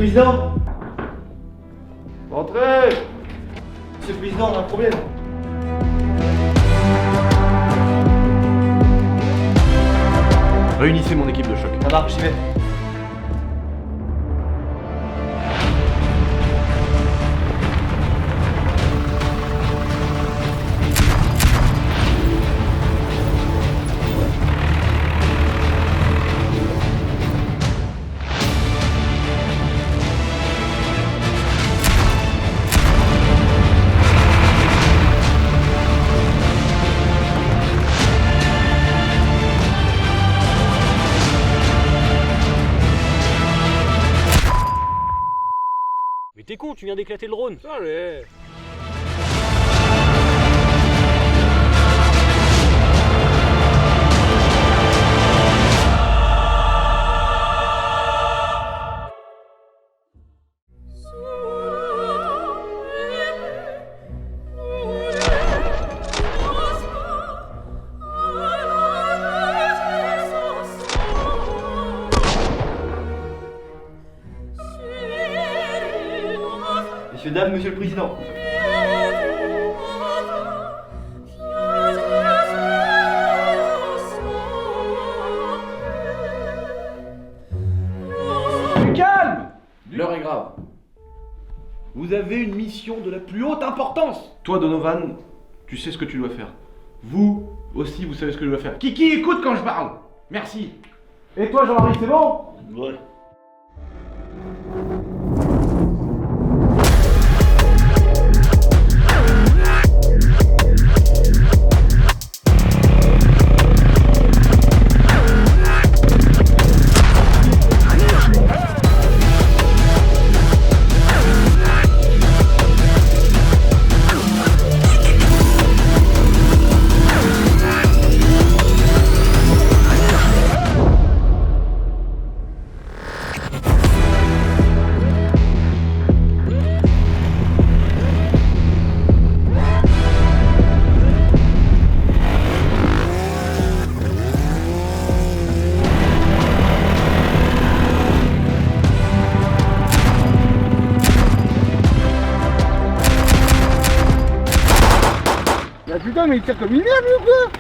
Président. Entrez. Monsieur le Président, on a un problème. Réunissez mon équipe de choc. Ça marche, j'y vais. Mais t'es con, tu viens d'éclater le drone. Allez. Messieurs, dames, Monsieur le Président. Calme! L'heure est grave. Vous avez une mission de la plus haute importance. Toi, Donovan, tu sais ce que tu dois faire. Vous aussi, vous savez ce que tu dois faire. Kiki, écoute quand je parle. Merci. Et toi, Jean-Marie, c'est bon? Ouais. Ah putain, mais il tire comme une merde, ou quoi?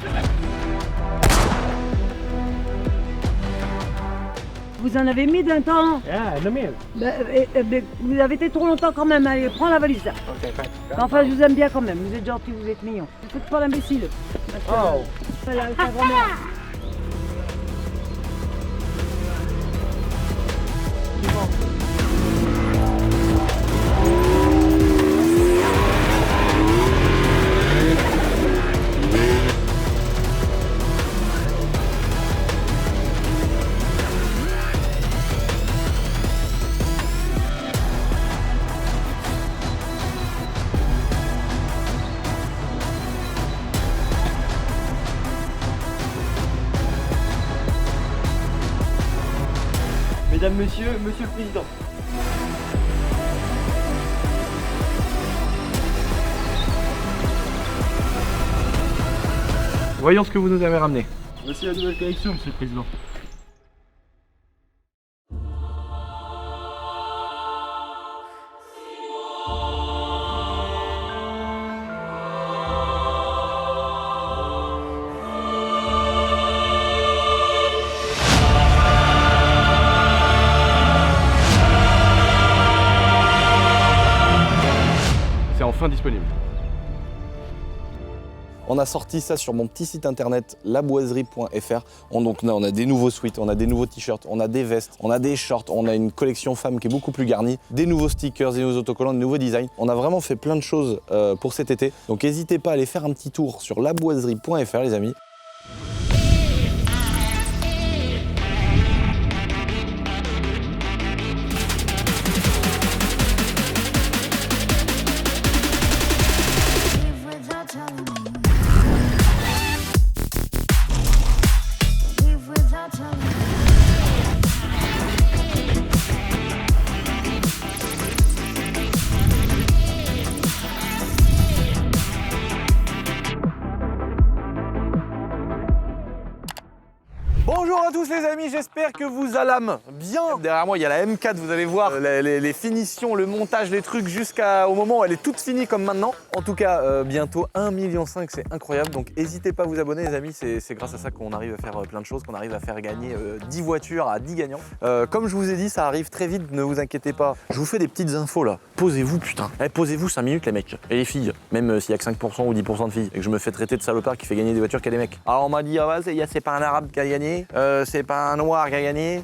Vous en avez mis d'un temps. Ah, non mais... Vous avez été trop longtemps quand même. Allez, prends la valise là. Enfin, je vous aime bien quand même. Vous êtes gentil, vous êtes mignon. Ne faites pas l'imbécile. Oh. Voilà, ta grand-mère. C'est bon. Mesdames, Monsieur, Monsieur le Président. Voyons ce que vous nous avez ramené. Voici la nouvelle collection, Monsieur le Président. C'est enfin disponible. On a sorti ça sur mon petit site internet laboiserie.fr. On a des nouveaux sweats, on a des nouveaux t-shirts, on a des vestes, on a des shorts, on a une collection femmes qui est beaucoup plus garnie, des nouveaux stickers, des nouveaux autocollants, des nouveaux designs. On a vraiment fait plein de choses pour cet été. Donc n'hésitez pas à aller faire un petit tour sur laboiserie.fr les amis. Bonjour à tous les amis, j'espère que vous allez bien. Derrière moi il y a la M4, vous allez voir les finitions, le montage, les trucs jusqu'au moment où elle est toute finie comme maintenant. En tout cas bientôt 1,5 million, c'est incroyable, donc n'hésitez pas à vous abonner les amis, c'est grâce à ça qu'on arrive à faire plein de choses, qu'on arrive à faire gagner 10 voitures à 10 gagnants. Comme je vous ai dit, ça arrive très vite, ne vous inquiétez pas. Je vous fais des petites infos là, posez-vous putain. Posez-vous 5 minutes les mecs, et les filles, même s'il y a que 5% ou 10% de filles, et que je me fais traiter de salopard qui fait gagner des voitures qu'à des mecs. Alors on m'a dit, ah ouais, c'est pas un arabe qui a gagné, c'est pas un noir qui a gagné,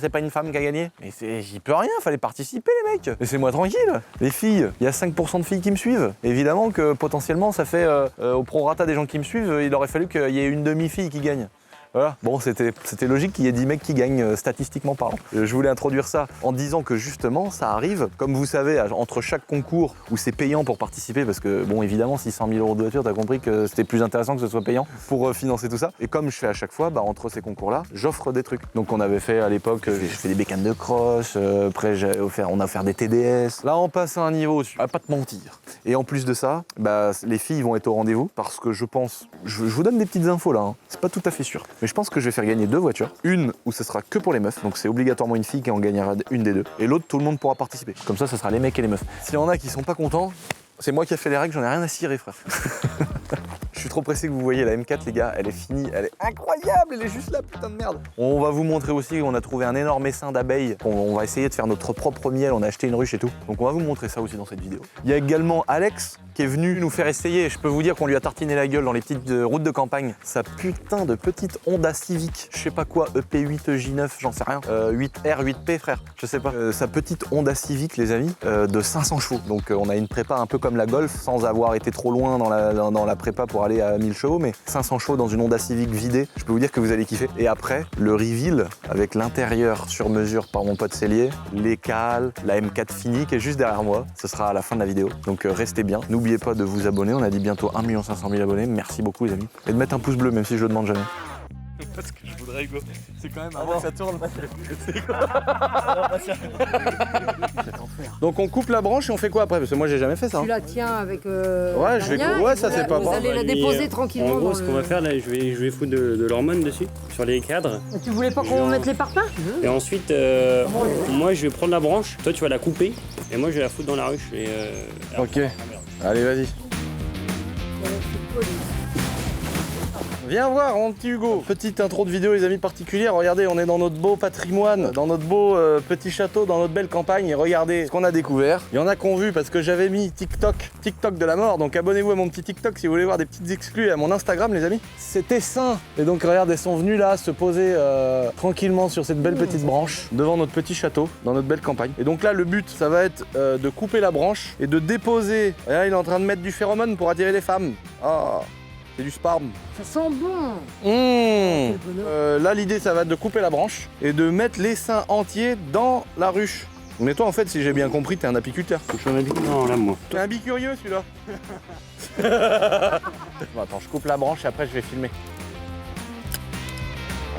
c'est pas une femme qui a gagné. Mais j'y peux rien, fallait participer les mecs. Laissez-moi tranquille. Les filles, il y a 5% de filles qui me suivent. Évidemment que potentiellement ça fait au prorata des gens qui me suivent, il aurait fallu qu'il y ait une demi-fille qui gagne. Voilà. Bon, c'était logique qu'il y ait 10 mecs qui gagnent statistiquement parlant. Je voulais introduire ça en disant que justement, ça arrive, comme vous savez, entre chaque concours où c'est payant pour participer, parce que bon, évidemment, 600 000 € de voiture, t'as compris que c'était plus intéressant que ce soit payant pour financer tout ça. Et comme je fais à chaque fois, entre ces concours-là, j'offre des trucs. Donc on avait fait à l'époque, j'ai fait des bécanes de cross, après on a offert des TDS. Là, on passe à un niveau au-dessus, à pas te mentir. Et en plus de ça, les filles vont être au rendez-vous, parce que je pense, je vous donne des petites infos là, hein. C'est pas tout à fait sûr. Mais je pense que je vais faire gagner 2 voitures. Une où ce sera que pour les meufs, donc c'est obligatoirement une fille qui en gagnera une des deux. Et l'autre, tout le monde pourra participer. Comme ça sera les mecs et les meufs. S'il y en a qui sont pas contents, c'est moi qui ai fait les règles, j'en ai rien à cirer, frère. Je suis trop pressé que vous voyez la M4, les gars. Elle est finie, elle est incroyable, elle est juste là, putain de merde. On va vous montrer aussi qu'on a trouvé un énorme essaim d'abeilles. On va essayer de faire notre propre miel, on a acheté une ruche et tout. Donc on va vous montrer ça aussi dans cette vidéo. Il y a également Alex qui est venu nous faire essayer. Je peux vous dire qu'on lui a tartiné la gueule dans les petites routes de campagne. Sa putain de petite Honda Civic, je sais pas quoi, EP8, J9, j'en sais rien. 8R, 8P, frère, je sais pas. Sa petite Honda Civic, les amis, de 500 chevaux. Donc on a une prépa un peu comme la Golf, sans avoir été trop loin dans la prépa pour aller à 1000 chevaux, mais 500 chevaux dans une Honda Civic vidée, je peux vous dire que vous allez kiffer. Et après, le reveal avec l'intérieur sur mesure par mon pote Célier, les cales, la M4 finie qui est juste derrière moi, ce sera à la fin de la vidéo. Donc restez bien, n'oubliez pas de vous abonner, on a dit bientôt 1 500 000 abonnés, merci beaucoup les amis. Et de mettre un pouce bleu même si je le demande jamais. Parce que je voudrais Hugo, c'est quand même avant que ça tourne. Donc on coupe la branche et on fait quoi après? Parce que moi j'ai jamais fait ça. Tu la tiens avec. Ouais, je vais. Ouais, ça c'est pas Vous allez la déposer tranquillement. En gros, ce qu'on va faire là, je vais foutre de l'hormone dessus, sur les cadres. Tu voulais pas qu'on mette les parpaings? Et ensuite, moi je vais prendre la branche, toi tu vas la couper, et moi je vais la foutre dans la ruche. Et, ok, allez vas-y. Viens voir mon petit Hugo. Petite intro de vidéo les amis particulière. Regardez, on est dans notre beau patrimoine, dans notre beau petit château, dans notre belle campagne. Et regardez ce qu'on a découvert. Il y en a qui ont vu parce que j'avais mis TikTok de la mort. Donc abonnez-vous à mon petit TikTok si vous voulez voir des petites exclus à mon Instagram les amis. C'était sain. Et donc regarde, elles sont venues là se poser tranquillement sur cette belle petite branche devant notre petit château, dans notre belle campagne. Et donc là le but ça va être de couper la branche et de déposer. Et là il est en train de mettre du phéromone pour attirer les femmes. Ah. C'est du sperme. Ça sent bon. Là, l'idée, ça va être de couper la branche et de mettre l'essaim entier dans la ruche. Mais toi, en fait, si j'ai bien compris, t'es un apiculteur. je suis un non, là moi. T'es un bicurieux, celui-là. Bon, attends, je coupe la branche et après, je vais filmer.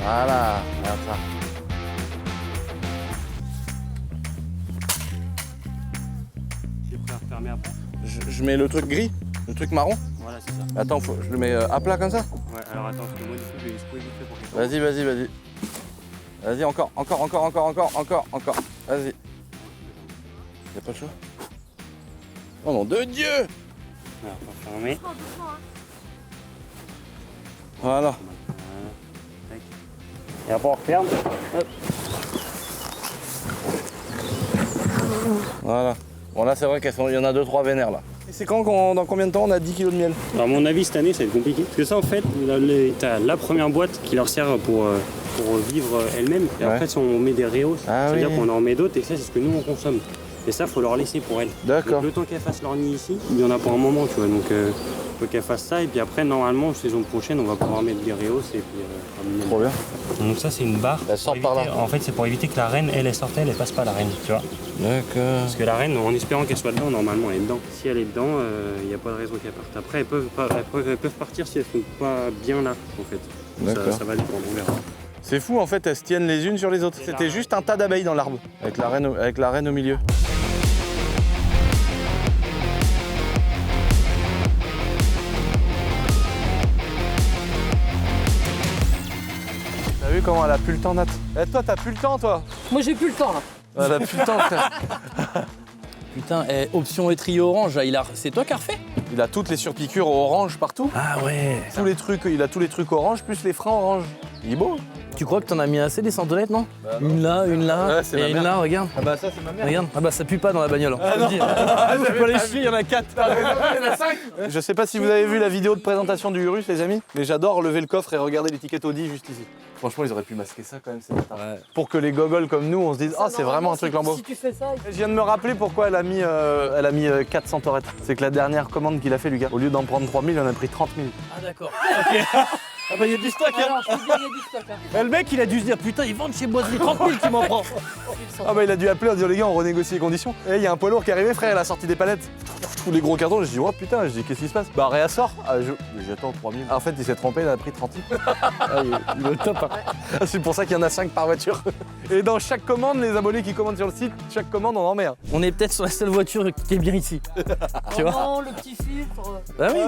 Voilà, regarde ça. J'ai prêt à refermer après. Je mets le truc gris, le truc marron. Voilà, c'est ça. Attends, je le mets à plat comme ça. Ouais, alors attends, parce que moi du coup, je vais secouer vite fait pour qu'il Vas-y. Vas-y, encore. Vas-y. Y'a pas le choix? Oh nom de Dieu! Alors, on va fermer. Voilà. Et après on referme. Hop. Voilà. Bon là c'est vrai qu'il y en a 2-3 vénères là. Et c'est quand, dans combien de temps on a 10 kilos de miel? Alors à mon avis cette année ça va être compliqué. Parce que ça en fait, t'as la première boîte qui leur sert pour vivre elle-même. Et Ouais. après si on met des réos, Ah c'est-à-dire oui. qu'on en met d'autres et ça c'est ce que nous on consomme. Et ça faut leur laisser pour elles. D'accord. Donc, le temps qu'elles fassent leur nid ici, il y en a pour un moment tu vois. Donc faut qu'elles fassent ça et puis après normalement saison prochaine on va pouvoir mettre des réos et puis terminer. Trop bien. Donc ça c'est une barre. Elle sort pour par éviter- là. En fait c'est pour éviter que la reine elle sorte elle passe pas la reine, tu vois. D'accord. Parce que la reine, en espérant qu'elle soit dedans, normalement elle est dedans. Si elle est dedans, il n'y a pas de raison qu'elle parte. Après elles peuvent partir si elles sont pas bien là en fait. D'accord. Ça va dépendre, on verra. C'est fou en fait, elles se tiennent les unes sur les autres. C'était juste un tas d'abeilles dans l'arbre, avec la reine au milieu. T'as vu vu comment elle a plus le temps, Nat? Eh, toi, t'as plus le temps, toi? Moi, j'ai plus le temps, là. Elle a plus le temps, frère. Putain, option étrier orange, là, c'est toi qui as refait? Il a toutes les surpiqûres orange partout. Ah ouais. Tous les trucs, il a tous les trucs orange plus les freins orange. Il est beau. Tu crois que t'en as mis assez des centonnettes, non? Une là, Ouais, c'est ma et une mère. là, regarde. Ah bah ça c'est ma mère. Regarde. Ah bah ça pue pas dans la bagnole. Hein. Je te le dis. Je peux les chier, il y en a 4. Je sais pas si vous avez vu la vidéo de présentation du Urus les amis, mais j'adore lever le coffre et regarder l'étiquette Audi juste ici. Franchement ils auraient pu masquer ça quand même, c'est bâtard. Ouais. Pour que les gogoles comme nous on se dise ah c'est vraiment un truc Lambo. Si tu fais ça, Je viens de me rappeler pourquoi elle a mis 4 centaurettes. C'est que la dernière commande qu'il a fait Lucas, au lieu d'en prendre 3000, il en a pris 30 000. Ah d'accord. Ok. Ah bah il y a du stock hein. alors, je te dis, il y a du stock. Hein. Bah, le mec il a dû se dire putain ils vendent chez Boiserie 30 000 qui m'en prend. Ah bah il a dû appeler en disant les gars on renégocie les conditions. Et il y a un poids lourd qui est arrivé frère, il a sorti des palettes. Tous les gros cartons, je dis oh putain, je dis qu'est-ce qui se passe? Bah réassort. Ah, j'attends 3000. Ah, en fait il s'est trompé, il en a pris 30 000. Ah, il est au top. Hein. C'est pour ça qu'il y en a 5 par voiture. Et dans chaque commande, les abonnés qui commandent sur le site, chaque commande on en met un. On est peut-être sur la seule voiture qui est bien ici. Tu vois? Non, le petit filtre. Bah oui.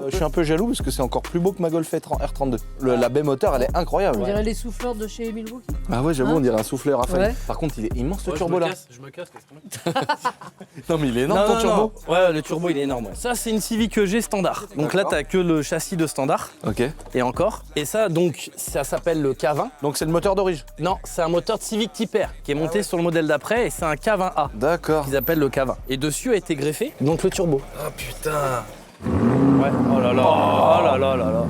Je suis un peu jaloux parce que c'est encore plus beau que ma Golf R32. La baie moteur elle est incroyable. On dirait les souffleurs de chez Milwaukee. Ah ouais j'avoue Hein on dirait un souffleur à Ouais. Par contre il est immense ce turbo là. Je me casse, laisse tomber. Non mais il est énorme ton turbo. Ouais, le turbo il est énorme. Ouais. Ça c'est une Civic EG standard. Donc là t'as que le châssis de standard. Ok. Et encore. Et ça donc ça s'appelle le K20. Donc c'est le moteur d'origine. Non, c'est un moteur de Civic Type R qui est monté sur le modèle d'après et c'est un K20A D'accord. qu'ils appellent le K20. Et dessus a été greffé donc le turbo. Oh putain. Ouais. Oh là là. Oh là là là là.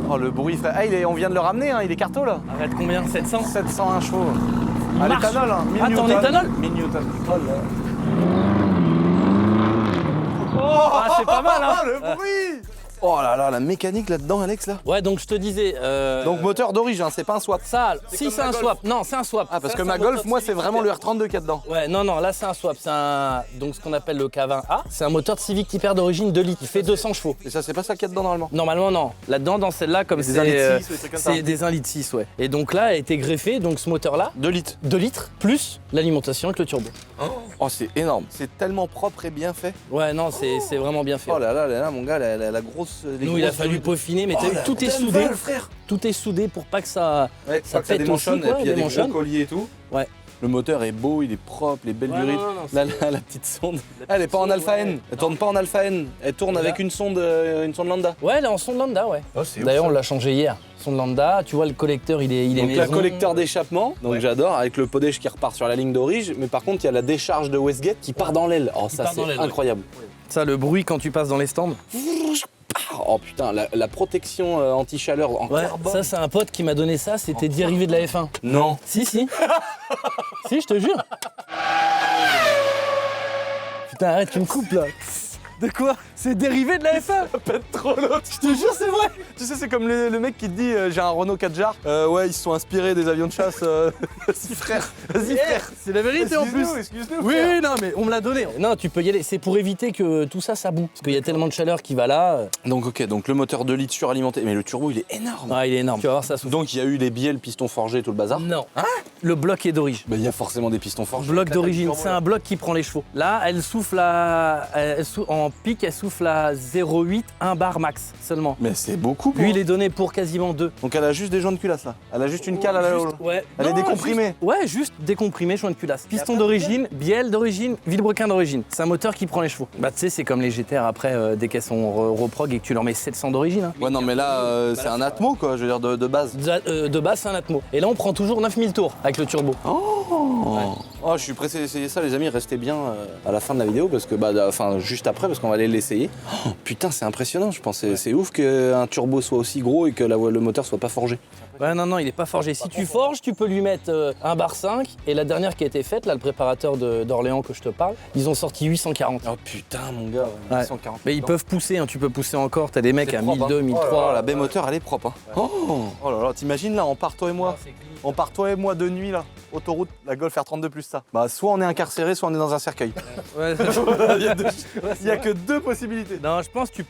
Oh le bruit frère. Ah on vient de le ramener hein, il est carto là. Arrête combien? 700? 701 chevaux. À marche. l'éthanol hein. 1000 Ah, t'es en newtons. éthanol? 1000 newtons. Ah, c'est pas mal hein. le bruit. Oh là là, la mécanique là-dedans, Alex, là. Ouais, donc je te disais. Donc moteur d'origine, c'est pas un swap. Ça, si c'est un swap. Non, c'est un swap. Ah, parce Ça, que c'est ma un Golf, moteur moi, Civic c'est vraiment le Type R32 qu'il y a dedans. R. Ouais, non, non, là c'est un swap. C'est un. Donc ce qu'on appelle le K20A. C'est un moteur de Civic Type R d'origine 2 litres. Il fait 200 chevaux. Et ça, c'est pas ça qu'il y a dedans normalement. Normalement, non. Là-dedans, dans celle-là, comme Des c'est. 1,6 litre, des trucs comme ça. C'est des 1,6 litre, ouais. Et donc là, a été greffé, donc ce moteur-là, 2 litres. 2 litres, plus l'alimentation avec le turbo. Oh, c'est énorme. C'est tellement propre et bien fait. Ouais, non, c'est vraiment bien fait. Oh là là, mon gars, la grosse. les Nous, il a grosses fallu volumes. peaufiner, mais Oh, t'as vu, la tout est belle soudé. balle, frère. Tout est soudé pour pas que ça. Ouais, Ça pas que ça pète démanchonne, aussi, quoi, et puis il y a des démanchonne. gros colliers et tout. Ouais. Le moteur est beau, il est propre, les belles Ouais, durites. non, non, Là, la petite sonde. Elle est pas en sonde, alpha ouais. N. Elle tourne pas en alpha N. Elle tourne Là. avec une sonde lambda. Ouais, elle est en sonde lambda, ouais. Oh, c'est D'ailleurs, on l'a changé hier. Sonde lambda, tu vois, le collecteur, il est Donc maison. la collecteur d'échappement, donc Ouais. j'adore, avec le podège qui repart sur la ligne d'origine, mais par contre il y a la décharge de Westgate qui part dans l'aile. Oh ça part dans c'est l'aile, ouais. incroyable. Ça, le bruit quand tu passes dans les stands. Oh putain, la protection anti-chaleur en Ouais, carbone. ça, c'est un pote qui m'a donné ça, c'était dérivé de la F1. Non. Si, si. Si, je te jure. Putain, arrête, tu me coupes là. De quoi? C'est dérivé de la F1. Pète trop l'autre. Je te jure, c'est vrai. Tu sais, c'est comme le mec qui te dit j'ai un Renault 4 jar. Ouais, ils se sont inspirés des avions de chasse. Vas-y frère, vas-y frère. C'est la vérité en plus. Excuse-nous, Oui, frère. oui, non, mais on me l'a donné. Non, tu peux y aller. C'est pour éviter que tout ça, ça boue. Parce qu'il y a tellement de chaleur qui va là. Donc ok, donc le moteur 2 litres suralimenté, mais le turbo il est énorme. Ah, il est énorme. Tu vas voir, ça souffle. Donc il y a eu les biais, le piston forgé, tout le bazar. Non. Le bloc est d'origine. Bah il y a forcément des pistons forgés. Bloc d'origine, c'est un bloc qui prend les chevaux. Là, elle souffle en pic, elle souffle à 0,8, 1 bar max seulement. Mais c'est beaucoup pour. Lui, il est donné pour quasiment 2. Donc elle a juste des joints de culasse là. Elle a juste une cale à la Ouais. Elle est décomprimée. Ouais, juste décomprimé, joint de culasse. Piston d'origine, bielle d'origine, vilebrequin d'origine. C'est un moteur qui prend les chevaux. Bah tu sais, c'est comme les GTR après, dès qu'elles sont reprog et que tu leur mets 700 d'origine. Hein. Ouais non mais là c'est un Atmo quoi, je veux dire de base. De base, c'est un Atmo. Et là, on prend toujours 9000 tours avec le turbo. Oh je suis pressé d'essayer ça les amis, restez bien à la fin de la vidéo parce que enfin juste après parce qu'on va aller l'essayer. Oh, putain c'est impressionnant, je pense c'est ouf qu'un turbo soit aussi gros et que le moteur soit pas forgé. Ouais, non, non, il est pas forgé. Si tu forges, tu peux lui mettre 1 bar 5. Et la dernière qui a été faite, là, le préparateur d'Orléans que je te parle, ils ont sorti 840. Oh putain mon gars, Ouais. 140. Mais ils peuvent pousser, hein, tu peux pousser encore. T'as des mecs à 1002, 1003. Oh là là, la baie moteur elle est propre. Hein. Oh là là, t'imagines là, on part toi et moi de nuit là. autoroute, la Golf R32 plus ça. Bah, soit on est incarcéré, soit on est dans un cercueil. Ouais, Il y a que deux possibilités. non, je pense que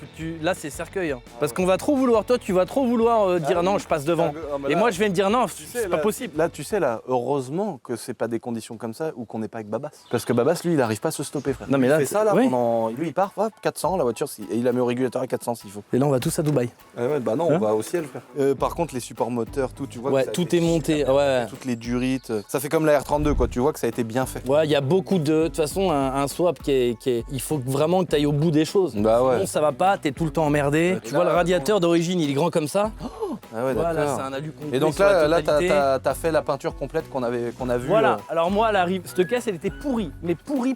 là c'est cercueil. Hein. Parce qu'on va trop vouloir, toi tu vas trop vouloir dire non, je passe devant. Et moi je vais me dire non, c'est pas possible. Là, tu sais, là, heureusement que c'est pas des conditions comme ça ou qu'on n'est pas avec Babas. Parce que Babas, lui, il arrive pas à se stopper, frère. Non, mais là, il fait ça, là, oui. pendant. Lui, il part, hop, 400, la voiture, et il la met au régulateur à 400 s'il faut. Et là on va tous à Dubaï. Ouais, bah non, Hein on va au ciel, frère. Par contre, les supports moteurs, tout, tu vois. Ouais, que ça a tout été est monté. super bien Ouais. fait, toutes les durites. Ça fait comme la R32, quoi. Tu vois que ça a été bien fait. Ouais, il y a beaucoup de. De toute façon, un swap qui est. Il faut vraiment que tu ailles au bout des choses. Bah ouais. Sinon, ça va pas, t'es tout le temps emmerdé. Tu là, vois, le radiateur d'origine, il est grand comme ça. Ah ouais, Voilà, d'accord. c'est un alu complet. Et donc sur la là, totalité. t'as fait la peinture complète qu'on a vue. Voilà, alors moi, elle arrive. Cette caisse, elle était pourrie, mais pourrie.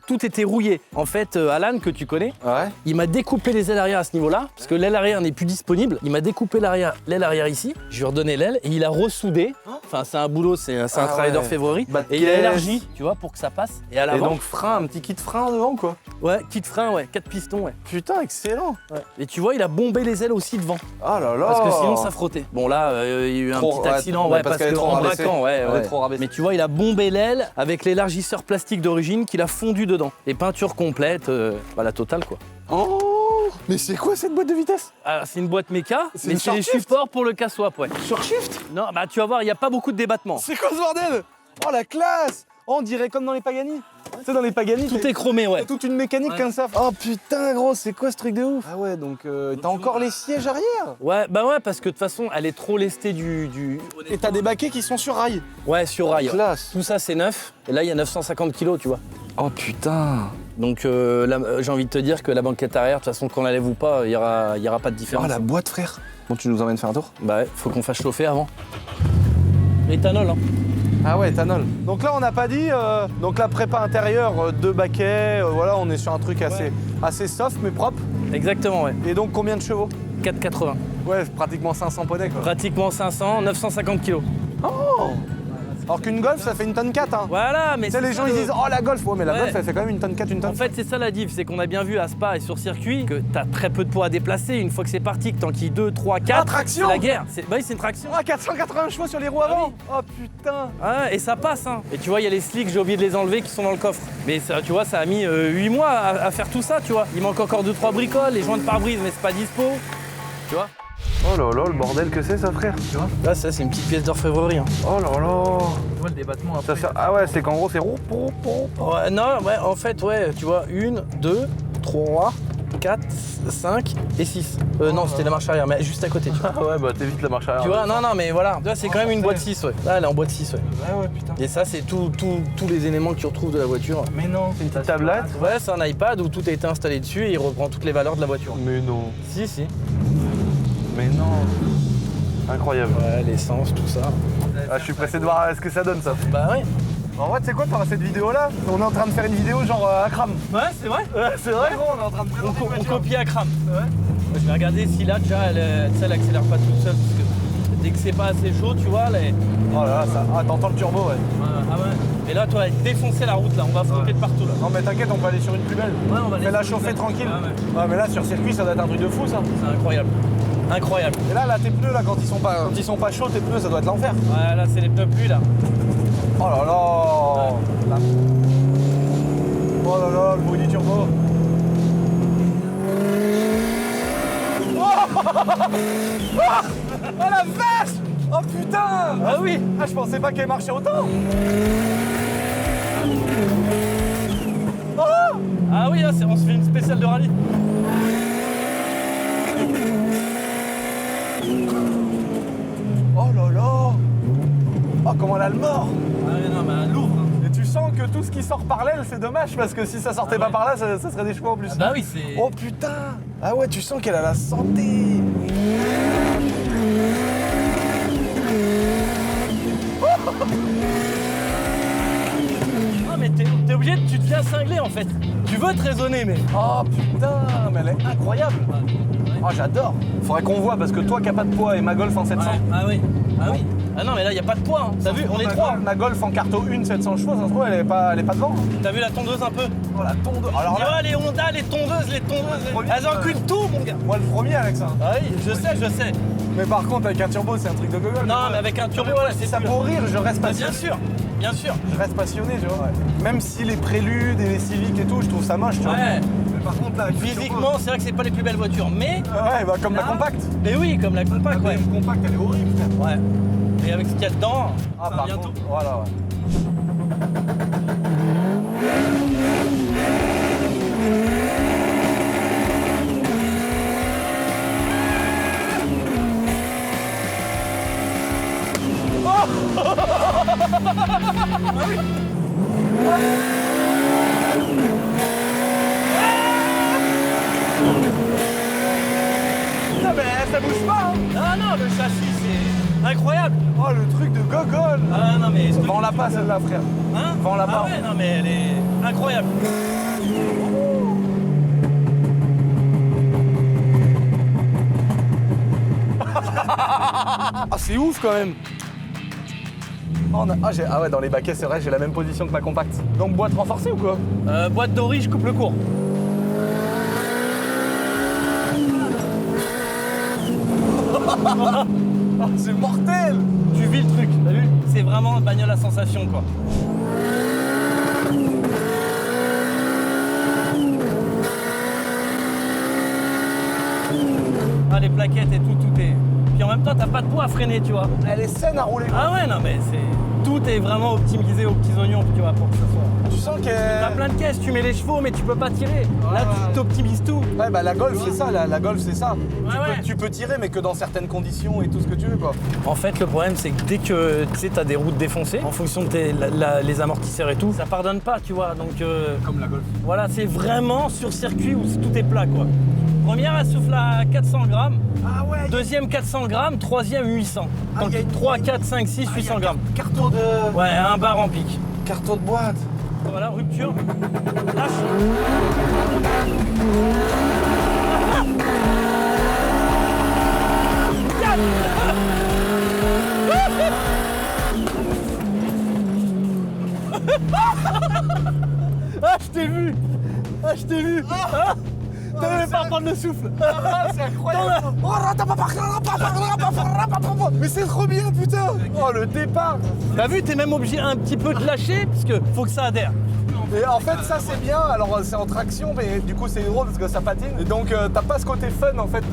Tout était rouillé. En fait, Alan, que tu connais, Ouais. il m'a découpé les ailes arrière à ce niveau-là, parce que l'aile arrière n'est plus disponible. Il m'a découpé l'aile arrière ici, je lui ai redonné l'aile et il a ressoudé. Enfin, c'est un boulot, c'est un travail ouais. d'orfèvrerie. Bas de Et il a caisse. élargi, tu vois, pour que ça passe. Et à Et l'avant, donc frein, un petit kit frein devant, quoi. ouais, kit frein, ouais, 4 pistons, ouais. Putain, excellent. Et tu vois, il a bombé les ailes aussi devant, Oh là là. parce que sinon ça frottait. Bon là, il y a eu un Trop- petit ouais, accident, ouais, ouais, parce parce qu'elle est que trop en rabaissée. braquant, ouais, Elle est ouais. trop rabaissée. Mais tu vois, il a bombé l'aile avec l'élargisseur plastique d'origine qu'il a fondu dedans. Et peinture complète, la totale quoi. Oh. Mais c'est quoi cette boîte de vitesse? Ah, c'est une boîte méca, C'est mais une c'est les short-shift supports pour le casse-swap, ouais. Sur shift? Non, bah tu vas voir, il n'y a pas beaucoup de débattement. C'est quoi ce bordel? Oh la classe. Oh, on dirait comme dans les Pagani. Tu sais, dans les Pagani, Tout est chromé, ouais. t'as toute une mécanique Ouais. comme ça. Oh putain, gros, c'est quoi ce truc de ouf? Ah ouais, donc t'as encore les sièges arrière. Ouais, bah ouais, parce que de toute façon, elle est trop lestée du... Et t'as des baquets qui sont sur rail. Ouais, sur rail. Classe. Tout ça, c'est neuf. Et là, il y a 950 kilos, tu vois. Oh putain. Donc là, j'ai envie de te dire que la banquette arrière, de toute façon, qu'on la lève ou pas, il y aura pas de Oh différence. la boîte, frère. Bon, tu nous emmènes faire un tour? Bah ouais, faut qu'on fasse chauffer avant. L'éthanol, hein. Ah ouais, éthanol. Donc là, on n'a pas dit. Donc la prépa intérieure, 2 baquets. Voilà, on est sur un truc assez soft mais propre. Exactement, ouais. Et donc combien de chevaux? 4,80. Ouais, pratiquement 500 poneys quoi. Pratiquement 500, 950 kilos. Alors qu'une Golf, ça fait une tonne 4. Hein. Voilà, mais Tu sais, les c'est gens ça, ils le- disent oh la Golf, ouais, mais la Ouais. Golf elle fait quand même une tonne 4, une tonne En fait, c'est ça la diff, c'est qu'on a bien vu à Spa et sur circuit que t'as très peu de poids à déplacer. Une fois que c'est parti, que t'en quilles 2, 3, 4, Ah, traction c'est la guerre. Bah oui, c'est une traction. Oh, 480 chevaux sur les roues avant. Oh putain. Ah, et ça passe, hein. Et tu vois, il y a les slicks, j'ai oublié de les enlever, qui sont dans le coffre. Mais ça, tu vois, ça a mis 8 mois à faire tout ça, tu vois. Il manque encore 2-3 bricoles, les joints de pare-brise, mais c'est pas dispo. Tu vois. Oh là là, le bordel que c'est ça, frère. Tu vois. Là, ça, c'est une petite pièce d'orfèvrerie. Hein. Oh là là. Tu vois le débattement Ça sert- Ah ouais, c'est qu'en gros c'est roux. Ouais, non, ouais, en fait, ouais, tu vois, 1, 2, 3, 4, 5 et 6. Non, c'était la marche arrière, mais juste à côté, tu vois. Ah ouais, bah t'évites la marche arrière. Tu vois, non, mais voilà. Là, c'est quand même une boîte 6, ouais. Là, elle est en boîte 6, ouais. Ouais, putain. Et ça, c'est tous les éléments que tu retrouves de la voiture. Mais non, c'est une petite tablette. Ouais, c'est un iPad où tout a été installé dessus et il reprend toutes les valeurs de la voiture. Mais non. Si. Mais non. Incroyable. Ouais, l'essence, tout ça. Ah, je suis pressé de voir ce que ça donne ça. Bah ouais. En vrai, tu sais quoi, par cette vidéo là, on est en train de faire une vidéo genre à Kram. Ouais, c'est vrai. C'est vrai, gros, on est en train de présenter On copie à Kram. Ouais. Je vais regarder si là, déjà, elle accélère pas toute seule. Parce que dès que c'est pas assez chaud, tu vois, les... Oh là là, ça... Ah, t'entends le turbo, ouais. Ah ouais. Et là, toi, défoncer la route, là. On va flotter de partout, là. Non mais t'inquiète, on peut aller sur une plus belle. Ouais, on va aller Fais-la sur une chauffer belle. tranquille. Ouais. Ouais, mais là, sur circuit, ça doit être un truc de fou, ça. C'est incroyable. Incroyable. Et là, tes pneus, là, quand ils sont pas chauds, tes pneus, ça doit être l'enfer. Ouais, là, c'est les pneus pluies, là. Oh là là. Oh là là, le bruit du turbo. Oh la vache! Oh putain! Ah oui. Ah, je pensais pas qu'elle marchait autant! Ah oui, là, on se fait une spéciale de rallye. Oh là là! Oh, comment elle a le mort! Ah oui, non, mais lourd. Hein. Et tu sens que tout ce qui sort par l'aile, c'est dommage parce que si ça sortait pas par là, ça serait des chevaux en plus. Bah oui, c'est... Oh putain! Ah ouais, tu sens qu'elle a la santé! Ah, mais t'es obligé, tu deviens cinglé, en fait. Tu veux te raisonner, mais... Oh putain, mais elle est incroyable! Oh, j'adore! Faudrait qu'on voit parce que toi qui a pas de poids et ma Golf en 700. Ouais, ah oui. Ah oui. Ah non, mais là, il a pas de poids. Hein. T'as vu, on est trois. Ma Golf en carto 1 700 chevaux, ça se trouve, elle est pas devant. T'as vu la tondeuse un peu? Oh la tondeuse! Alors Tu là, vois, les Honda, les tondeuses, elles enculent tout, mon gars. moi le premier avec ça. Ah oui, je sais. Mais par contre, avec un turbo, c'est un truc de gogol. Non, mais avec un turbo, voilà, c'est Ça plus- pour rire, je reste Bah, passionné. bien sûr, bien sûr. Je reste passionné, tu vois. Même si les préludes et les civiques et tout, je trouve ça moche, tu vois. Ouais. Mais par contre, là, avec le Physiquement, c'est vrai que c'est pas les plus belles voitures, mais. turbo- Ouais, bah comme la Là- compacte. Mais oui, comme la compact, ouais. La compacte, elle est horrible, frère. Ouais. Et avec ce qu'il y a dedans, Ah, ça par bientôt. contre, voilà, ouais. Non mais ça bouge pas, hein. Ah non, le châssis, c'est incroyable. Oh, le truc de gogol. Ah non, mais. Vends-la pas celle-là, frère. Hein Vends-la pas. Ah ouais, non, mais elle est incroyable. Ah, c'est ouf quand même. Oh, ah ouais, dans les baquets, c'est vrai, j'ai la même position que ma compacte. Donc boîte renforcée ou quoi? Boîte d'ori, je coupe le court. Ah, c'est mortel. Tu vis le truc, t'as vu? C'est vraiment bagnole à sensation, quoi. Ah, les plaquettes et tout est. Puis en même temps, t'as pas de poids à freiner, tu vois. Elle est saine à rouler. Ah ouais, non, mais c'est. Tout est vraiment optimisé aux petits oignons, tu vois, pour que ça soit. Tu sens T'as qu'elle... plein de caisses, tu mets les chevaux, mais tu peux pas tirer. Là, tu t'optimises tout. Ouais, bah la Golf, c'est ça, la Golf, c'est ça. Ouais. Tu peux tirer, mais que dans certaines conditions et tout ce que tu veux, quoi. En fait, le problème, c'est que dès que tu sais, t'as des routes défoncées, en fonction de les amortisseurs et tout, ça pardonne pas, tu vois. Donc, Comme la Golf. voilà, c'est vraiment sur circuit où tout est plat, quoi. Première, elle souffle à 400 grammes. Ah ouais. Deuxième, 400 grammes. Troisième, 800. Donc, y a une- 3, 4, 5, 6, 800 grammes. Carton de... Ouais, un bar en pique. Carton de boîte. Voilà, rupture. Lâche. Ah, je t'ai vu. Ah, je t'ai vu. Ah, t'avais même pas à prendre le souffle. C'est incroyable. Mais c'est trop bien, putain. Oh, le départ. T'as vu, t'es même obligé un petit peu de lâcher parce que faut que ça adhère. Et en fait, ça c'est bien. Alors, c'est en traction, mais du coup, c'est drôle parce que ça patine. Et donc, t'as pas ce côté fun en fait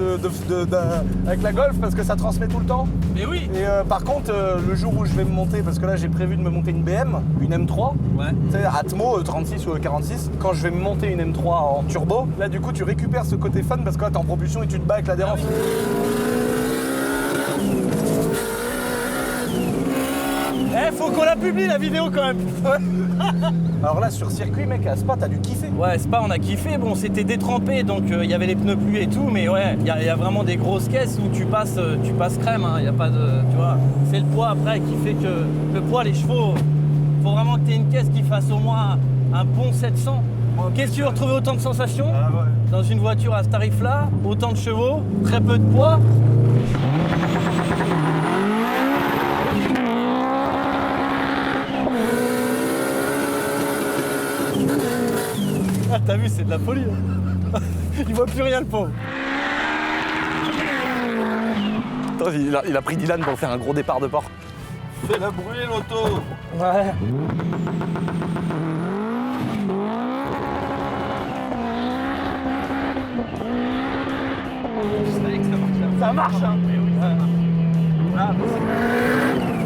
avec la Golf parce que ça transmet tout le temps. Mais oui. Et par contre, le jour où je vais me monter, parce que là j'ai prévu de me monter une BM, une M3, Ouais. tu sais, Atmo 36 ou 46, quand je vais me monter une M3 en turbo, là du coup tu récupères ce côté fun parce que là t'es en propulsion et tu te bats avec l'adhérence. Eh, faut qu'on la publie la vidéo quand même. Alors là sur circuit mec, à Spa t'as dû kiffer. Ouais, Spa, on a kiffé. Bon, c'était détrempé, donc il y avait les pneus pluie et tout, mais ouais, il y a vraiment des grosses caisses où tu passes crème. Il y a pas de, tu vois. C'est le poids après qui fait que le poids, les chevaux. Faut vraiment que tu aies une caisse qui fasse au moins un bon 700. Qu'est-ce que tu veux retrouver autant de sensations dans une voiture à ce tarif-là, autant de chevaux, très peu de poids. Ah, t'as vu, c'est de la folie. Hein. Il voit plus rien, le pauvre. Attends, il a pris Dylan pour faire un gros départ de port. Fais la bruit, l'auto. Ouais. Ça marche hein.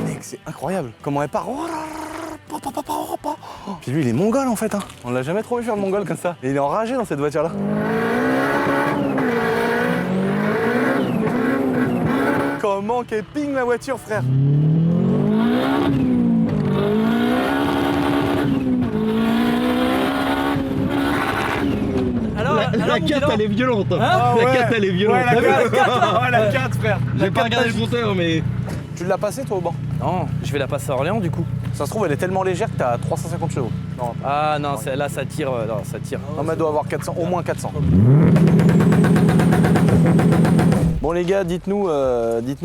Mec, c'est incroyable comment elle part. Puis lui il est mongol en fait hein. On l'a jamais trop vu faire le mongol comme ça. Et il est enragé dans cette voiture là. Comment qu'elle ping la voiture frère. Alors, La 4 elle est violente. Hein La 4 elle est violente. Ouais, la 4 frère. J'ai pas regardé le compteur mais. Tu l'as passé toi au banc? Non, je vais la passer à Orléans du coup. Ça se trouve elle est tellement légère que t'as 350 chevaux. Non, Ah non, là ça tire, non, ça tire. non mais elle doit avoir 400, au moins 400. Bon les gars, dites-nous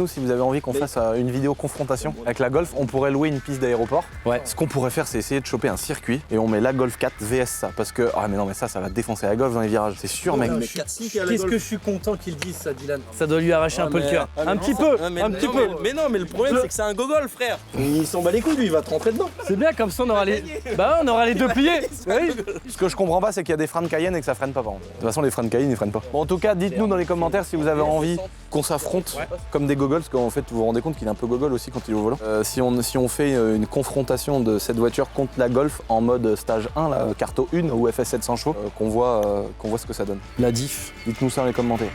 si vous avez envie qu'on fasse une vidéo confrontation avec la Golf. On pourrait louer une piste d'aéroport. Ouais. Ce qu'on pourrait faire, c'est essayer de choper un circuit et on met la Golf 4 VS ça. Parce que, ah mais non mais ça va défoncer la Golf dans les virages. C'est sûr mec. Qu'est-ce que je suis content qu'il dise ça, Dylan. Ça doit lui arracher un peu le cœur. Un petit peu, un petit peu. Mais non, mais le problème c'est que c'est un gogol, frère. Il s'en bat les couilles, lui, il va te rentrer dedans. C'est bien, comme ça on aura les. Bah on aura les deux pliés. Oui. Ce que je comprends pas, c'est qu'il y a des freins de Cayenne et que ça freine pas par contre. De toute façon, les freins de Cayenne, ils freinent pas. Bon, en tout cas, dites-nous dans les commentaires si vous avez envie qu'on s'affronte comme des gogols, parce qu'en fait, vous vous rendez compte qu'il est un peu gogol aussi quand il est au volant. Si on fait une confrontation de cette voiture contre la Golf en mode stage 1, là, Carto 1 ou FS 700 chevaux, qu'on voit ce que ça donne. La diff, dites-nous ça dans les commentaires.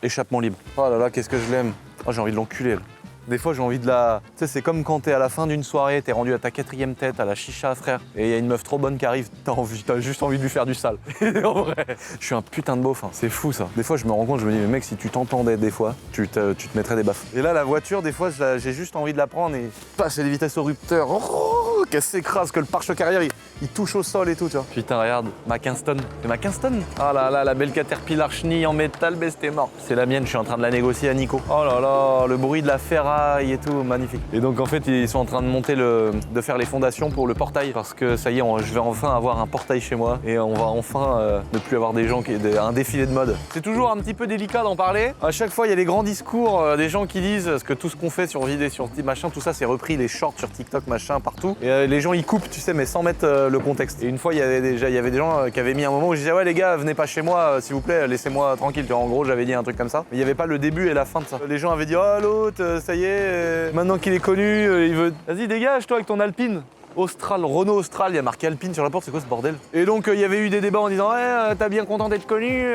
Échappement libre. Oh là là, qu'est-ce que je l'aime. Oh, j'ai envie de l'enculer, elle. Des fois, j'ai envie de la... Tu sais, c'est comme quand t'es à la fin d'une soirée, t'es rendu à ta 4e tête, à la chicha, frère, et il y a une meuf trop bonne qui arrive, t'as juste envie de lui faire du sale. En vrai, je suis un putain de beauf, hein. C'est fou, ça. Des fois, je me rends compte, je me dis, mais mec, si tu t'entendais des fois, tu te mettrais des baffes. Et là, la voiture, des fois, j'ai juste envie de la prendre et passer les vitesses au rupteur. Oh, qu'elle s'écrase, que le pare-choc arrière, il touche au sol et tout, tu vois. Putain, regarde, ma Kingston. C'est ma Kingston. Ah là là, la belle Caterpillar chenille en métal, mais c'était mort. C'est la mienne, je suis en train de la négocier à Nico. Oh là là, le bruit de la ferraille et tout, magnifique. Et donc en fait, ils sont en train de monter de faire les fondations pour le portail parce que ça y est, je vais enfin avoir un portail chez moi et on va enfin ne plus avoir des gens un défilé de mode. C'est toujours un petit peu délicat d'en parler. À chaque fois, il y a les grands discours des gens qui disent que tout ce qu'on fait sur vidéo, sur machin, tout ça c'est repris, les shorts sur TikTok, machin, partout. Et les gens ils coupent, tu sais, mais sans mettre le contexte. Et une fois, il y avait des gens qui avaient mis un moment où je disais ouais les gars, venez pas chez moi, s'il vous plaît, laissez-moi tranquille. En gros, j'avais dit un truc comme ça. Mais il n'y avait pas le début et la fin de ça. Les gens avaient dit oh l'autre, ça y est, maintenant qu'il est connu, il veut. Vas-y dégage toi avec ton Alpine. Austral, Renault Austral, il y a marqué Alpine sur la porte, c'est quoi ce bordel? Et donc il y avait eu des débats en disant ouais t'as bien content d'être connu,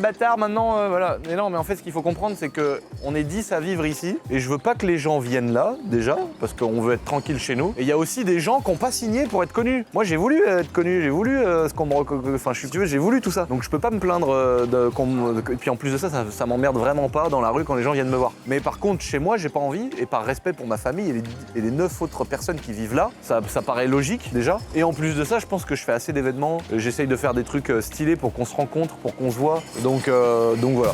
bâtard maintenant voilà. Mais non mais en fait ce qu'il faut comprendre c'est que on est 10 à vivre ici et je veux pas que les gens viennent là déjà parce qu'on veut être tranquille chez nous. Et il y a aussi des gens qui n'ont pas signé pour être connus. Moi j'ai voulu être connu, j'ai voulu ce qu'on me enfin je suis tu veux, j'ai voulu tout ça. Donc je peux pas me plaindre et puis en plus de ça ça m'emmerde vraiment pas dans la rue quand les gens viennent me voir. Mais par contre chez moi j'ai pas envie et par respect pour ma famille et les 9 autres personnes qui vivent là. Ça paraît logique déjà. Et en plus de ça, je pense que je fais assez d'événements. J'essaye de faire des trucs stylés pour qu'on se rencontre, pour qu'on se voit. Donc voilà.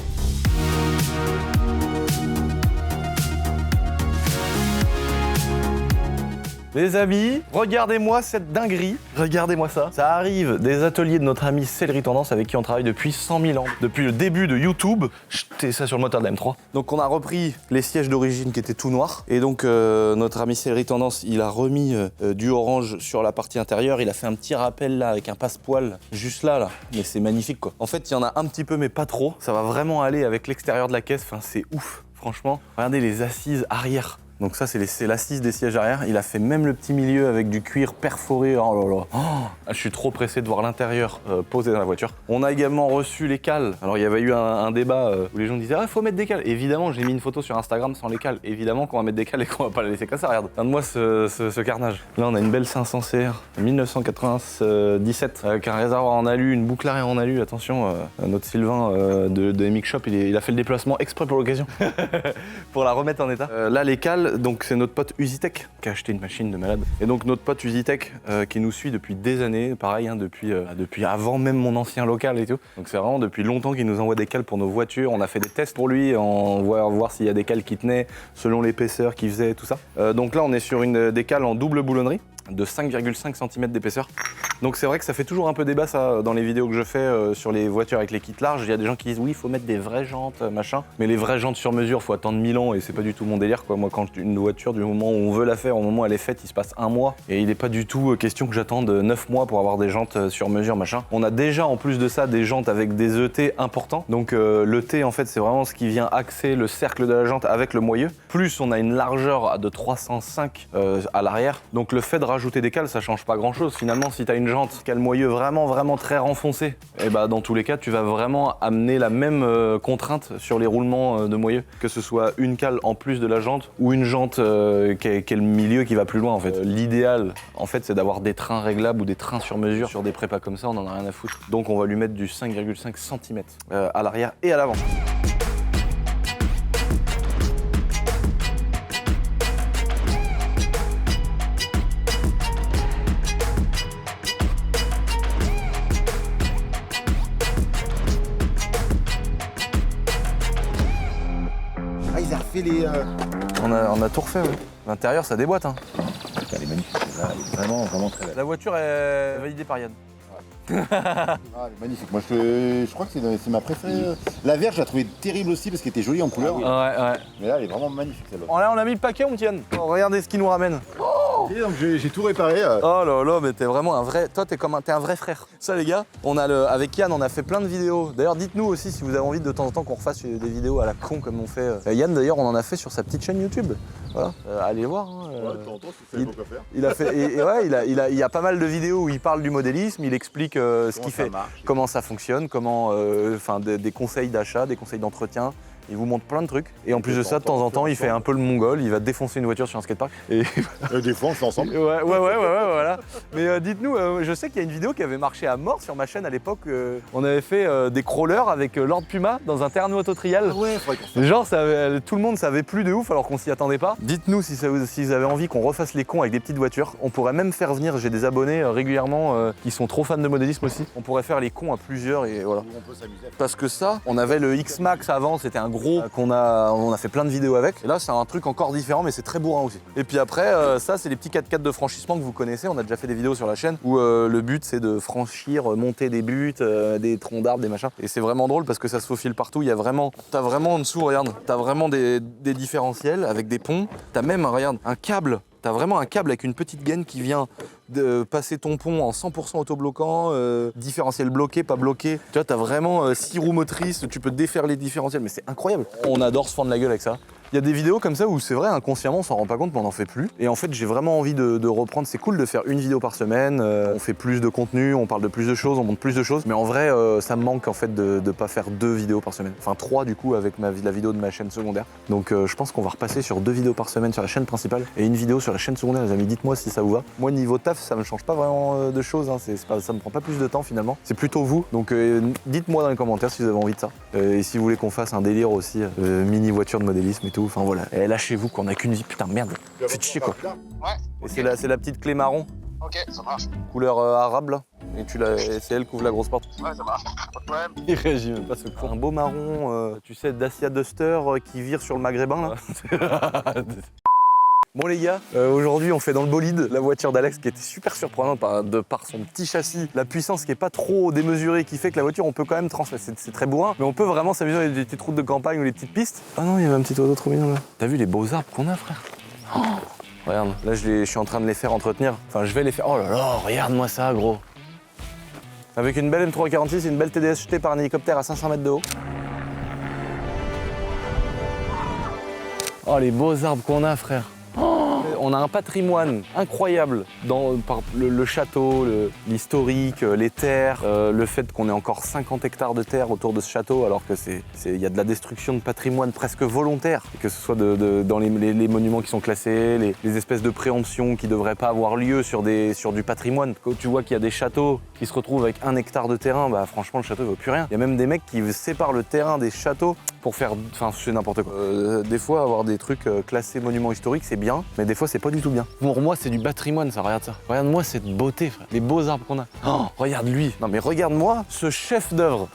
Les amis, regardez-moi cette dinguerie, regardez-moi ça. Ça arrive des ateliers de notre ami Céleri Tendance avec qui on travaille depuis 100 000 ans. Depuis le début de YouTube, j'étais ça sur le moteur de la M3. Donc on a repris les sièges d'origine qui étaient tout noirs. Et donc notre ami Céleri Tendance, il a remis du orange sur la partie intérieure. Il a fait un petit rappel là avec un passepoil juste là. Mais c'est magnifique quoi. En fait, il y en a un petit peu mais pas trop. Ça va vraiment aller avec l'extérieur de la caisse, enfin c'est ouf, franchement. Regardez les assises arrière. Donc ça, c'est l'assise des sièges arrière. Il a fait même le petit milieu avec du cuir perforé. Oh là là. Oh, je suis trop pressé de voir l'intérieur posé dans la voiture. On a également reçu les cales. Alors il y avait eu un débat où les gens disaient « Ah, faut mettre des cales ». Évidemment, j'ai mis une photo sur Instagram sans les cales. Évidemment qu'on va mettre des cales et qu'on va pas la laisser comme ça, regarde. Regarde-moi ce carnage. Là, on a une belle 500 CR 1997 avec un réservoir en alu, une boucle arrêt en alu. Attention, notre Sylvain de MX Shop, il a fait le déplacement exprès pour l'occasion pour la remettre en état. Là, les cales, donc c'est notre pote Usitech qui a acheté une machine de malade. Et donc notre pote Usitech qui nous suit depuis des années, pareil, hein, depuis avant même mon ancien local et tout. Donc c'est vraiment depuis longtemps qu'il nous envoie des cales pour nos voitures. On a fait des tests pour lui, on va voir s'il y a des cales qui tenaient selon l'épaisseur qu'il faisait, tout ça. Donc là on est sur des cales en double boulonnerie de 5,5 cm d'épaisseur. Donc c'est vrai que ça fait toujours un peu débat ça dans les vidéos que je fais sur les voitures avec les kits larges. Il y a des gens qui disent oui, il faut mettre des vraies jantes, machin. Mais les vraies jantes sur mesure, faut attendre 1000 ans et c'est pas du tout mon délire quoi. Moi quand une voiture, du moment où on veut la faire, au moment où elle est faite, il se passe 1 mois. Et il n'est pas du tout question que j'attende 9 mois pour avoir des jantes sur mesure, machin. On a déjà en plus de ça des jantes avec des ET importants. Donc l'ET en fait c'est vraiment ce qui vient axer le cercle de la jante avec le moyeu. Plus on a une largeur de 305 à l'arrière. Donc le fait de rajouter des cales, ça change pas grand chose. Finalement, si tu as une jante qui a le moyeu vraiment très renfoncé, et bah dans tous les cas, tu vas vraiment amener la même contrainte sur les roulements de moyeu, que ce soit une cale en plus de la jante ou une jante qui est le milieu qui va plus loin en fait. L'idéal, en fait, c'est d'avoir des trains réglables ou des trains sur mesure sur des prépas comme ça, on en a rien à foutre. Donc on va lui mettre du 5,5 cm à l'arrière et à l'avant. ils ont refait les. On a tout refait, ouais. L'intérieur, ça déboîte, hein. Putain, elle est magnifique, là, elle est vraiment très belle. La voiture est validée par Yann. Ah, elle est magnifique. Moi, je crois que c'est ma préférée. La verte, je la trouvais terrible aussi parce qu'elle était jolie en couleur. Ouais. Mais là, elle est vraiment magnifique celle-là. Là, on a mis le paquet, mon petit Yann. Oh, regardez ce qu'il nous ramène. Et donc, j'ai tout réparé. Oh là là, mais t'es vraiment un vrai. Toi, t'es un vrai frère. Ça, les gars, avec Yann, on a fait plein de vidéos. D'ailleurs, dites-nous aussi si vous avez envie de temps en temps qu'on refasse des vidéos à la con comme on fait. Yann, d'ailleurs, on en a fait sur sa petite chaîne YouTube. Voilà, allez voir. Hein, Ouais, de temps en temps, si vous savez quoi faire. Il a fait, et ouais, il y a pas mal de vidéos où il parle du modélisme, il explique ce qu'il fait, comment ça fonctionne, comment, des conseils d'achat, des conseils d'entretien. Il vous montre plein de trucs. Et en plus de ça, de temps en temps, il fait un peu le mongol, il va défoncer une voiture sur un skatepark. Et des fois, on se fait ensemble. Ouais, voilà. Mais dites-nous, je sais qu'il y a une vidéo qui avait marché à mort sur ma chaîne à l'époque. On avait fait des crawlers avec Lord Puma dans un Terno Auto Trial. Ah ouais, faudrait qu'on fasse. Genre, tout le monde savait plus de ouf alors qu'on s'y attendait pas. Dites-nous si vous avez envie qu'on refasse les cons avec des petites voitures. On pourrait même faire venir, j'ai des abonnés régulièrement qui sont trop fans de modélisme aussi. On pourrait faire les cons à plusieurs et voilà. On peut s'amuser. Parce que ça, on avait le X-Max avant, c'était un gros on a fait plein de vidéos avec. Et là, c'est un truc encore différent, mais c'est très bourrin aussi. Et puis après, ça, c'est les petits 4x4 de franchissement que vous connaissez. On a déjà fait des vidéos sur la chaîne où le but, c'est de franchir, monter des buts, des troncs d'arbres, des machins. Et c'est vraiment drôle parce que ça se faufile partout. T'as vraiment en dessous, regarde, t'as vraiment des différentiels avec des ponts. T'as même, regarde, un câble. T'as vraiment un câble avec une petite gaine qui vient de passer ton pont en 100% autobloquant, différentiel bloqué, pas bloqué. Tu vois, t'as vraiment 6 roues motrices, tu peux défaire les différentiels, mais c'est incroyable. On adore se fendre la gueule avec ça. Il y a des vidéos comme ça où c'est vrai, inconsciemment, on s'en rend pas compte, mais on n'en fait plus. Et en fait, j'ai vraiment envie de reprendre. C'est cool de faire une vidéo par semaine. On fait plus de contenu, on parle de plus de choses, on montre plus de choses. Mais en vrai, ça me manque en fait de pas faire 2 vidéos par semaine. Enfin 3 du coup avec la vidéo de ma chaîne secondaire. Donc je pense qu'on va repasser sur 2 vidéos par semaine sur la chaîne principale et une vidéo sur la chaîne secondaire. Les amis, dites-moi si ça vous va. Moi niveau taf, ça me change pas vraiment de choses. Hein. Ça me prend pas plus de temps finalement. C'est plutôt vous. Donc dites-moi dans les commentaires si vous avez envie de ça. Et si vous voulez qu'on fasse un délire aussi, mini voiture de modélisme et tout. Enfin voilà. Et lâchez-vous qu'on a qu'une vie. Putain merde. Faites chier quoi. Ouais. Et c'est la petite clé marron. Ok, ça marche. Couleur arabe là. Et c'est elle qui ouvre la grosse porte. Ouais, ça marche. Pas de problème. Il réagit même pas ce con. Un beau marron, tu sais, Dacia Duster qui vire sur le maghrébin là. Bon les gars, aujourd'hui on fait dans le bolide la voiture d'Alex qui était super surprenante par son petit châssis, la puissance qui est pas trop démesurée qui fait que la voiture on peut quand même transmettre, c'est très bourrin, mais on peut vraiment s'amuser avec des petites routes de campagne ou les petites pistes. Ah non, il y avait un petit oiseau trop mignon là. T'as vu les beaux arbres qu'on a frère? Oh, regarde, là je suis en train de les faire entretenir, enfin je vais les faire, oh là là, regarde-moi ça gros. Avec une belle M346 et une belle TDS jetée par un hélicoptère à 500 mètres de haut. Oh les beaux arbres qu'on a frère. On a un patrimoine incroyable par le château, l'historique, les terres, le fait qu'on ait encore 50 hectares de terre autour de ce château alors que il y a de la destruction de patrimoine presque volontaire, que ce soit dans les monuments qui sont classés, les espèces de préemptions qui ne devraient pas avoir lieu sur du patrimoine. Quand tu vois qu'il y a des châteaux qui se retrouvent avec 1 hectare de terrain, bah franchement le château ne vaut plus rien. Il y a même des mecs qui séparent le terrain des châteaux pour faire, enfin c'est n'importe quoi. Des fois avoir des trucs classés monuments historiques c'est bien, mais des fois c'est pas du tout bien. Pour moi c'est du patrimoine ça, regarde ça. Regarde-moi cette beauté frère, les beaux arbres qu'on a. Oh, regarde lui, non mais regarde-moi ce chef d'œuvre.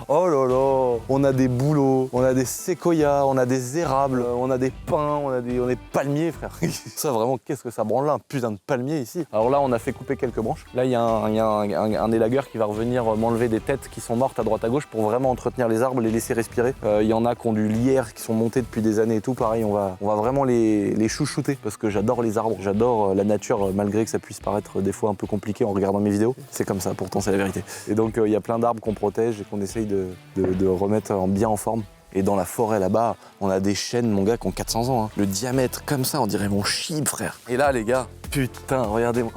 Oh là là, on a des bouleaux, on a des séquoias, on a des érables, on a des pins, on a des palmiers frère. Ça vraiment, qu'est-ce que ça branle là, un putain de palmier ici. Alors là on a fait couper quelques branches. Là il y a un élagueur qui va revenir m'enlever des têtes qui sont mortes à droite à gauche pour vraiment entretenir les arbres, les laisser respirer. Il y en a qui ont du lierre, qui sont montés depuis des années et tout, pareil on va vraiment les chouchouter parce que j'adore les arbres, j'adore la nature malgré que ça puisse paraître des fois un peu compliqué en regardant mes vidéos. C'est comme ça, pourtant c'est la vérité. Et donc il y a plein d'arbres qu'on protège et qu'on essaye de remettre bien en forme. Et dans la forêt là-bas, on a des chênes, mon gars, qui ont 400 ans. Hein. Le diamètre comme ça, on dirait mon chib, frère. Et là, les gars, putain, regardez-moi.